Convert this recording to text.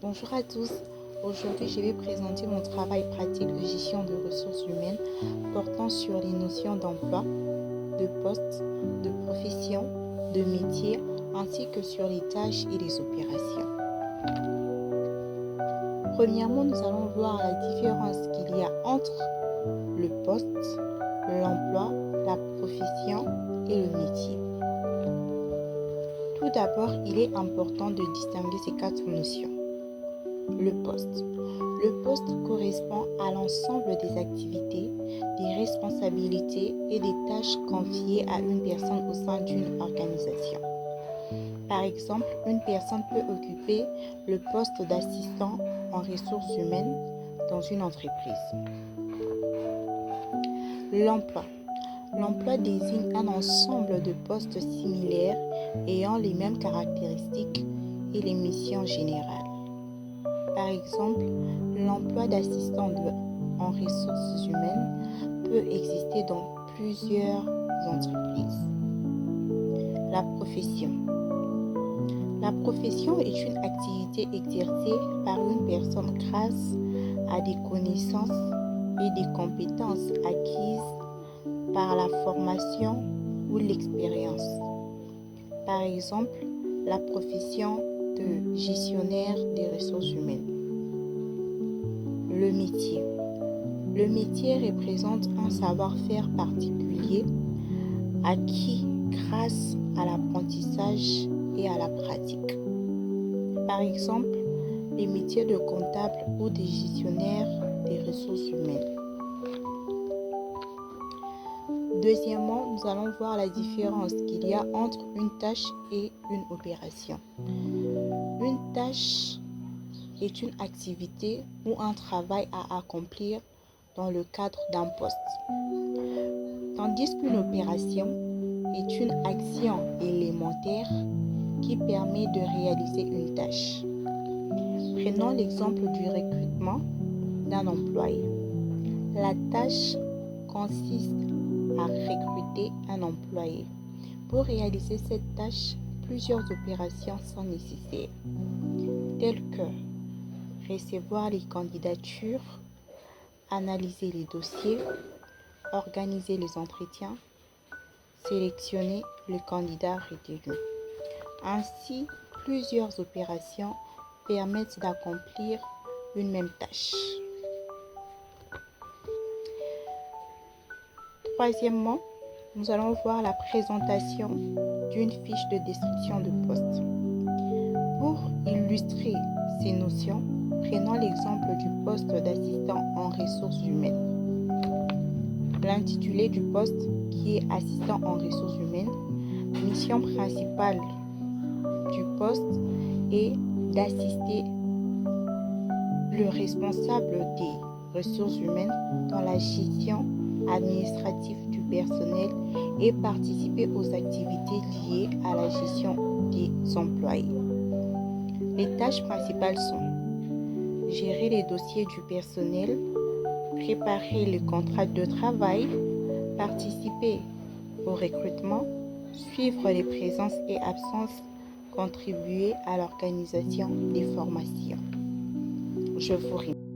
Bonjour à tous. Aujourd'hui, je vais présenter mon travail pratique de gestion de ressources humaines portant sur les notions d'emploi, de poste, de profession, de métier, ainsi que sur les tâches et les opérations. Premièrement, nous allons voir la différence qu'il y a entre le poste, l'emploi, la profession et le métier. Tout d'abord, il est important de distinguer ces quatre notions. Le poste. Le poste correspond à l'ensemble des activités, des responsabilités et des tâches confiées à une personne au sein d'une organisation. Par exemple, une personne peut occuper le poste d'assistant en ressources humaines dans une entreprise. L'emploi. L'emploi désigne un ensemble de postes similaires ayant les mêmes caractéristiques et les missions générales. Par exemple, l'emploi d'assistant en ressources humaines peut exister dans plusieurs entreprises. La profession. La profession est une activité exercée par une personne grâce à des connaissances et des compétences acquises par la formation ou l'expérience. Par exemple, la profession de gestionnaire des ressources humaines. Le métier. Le métier représente un savoir-faire particulier acquis grâce à l'apprentissage et à la pratique. Par exemple, les métiers de comptable ou de gestionnaire des ressources humaines. Deuxièmement, nous allons voir la différence qu'il y a entre une tâche et une opération. Une tâche est une activité ou un travail à accomplir dans le cadre d'un poste, tandis qu'une opération est une action élémentaire qui permet de réaliser une tâche. Prenons l'exemple du recrutement d'un employé. La tâche consiste à recruter un employé. Pour réaliser cette tâche, plusieurs opérations sont nécessaires, telles que recevoir les candidatures, analyser les dossiers, organiser les entretiens, sélectionner le candidat retenu. Ainsi, plusieurs opérations permettent d'accomplir une même tâche. Troisièmement, nous allons voir la présentation d'une fiche de description de poste. Pour illustrer ces notions, prenons l'exemple du poste d'assistant en ressources humaines. L'intitulé du poste, qui est assistant en ressources humaines, mission principale du poste est d'assister le responsable des ressources humaines dans la gestion administrative du personnel et participer aux activités liées à la gestion des employés. Les tâches principales sont gérer les dossiers du personnel, préparer les contrats de travail, participer au recrutement, suivre les présences et absences, contribuer à l'organisation des formations. Je vous remercie.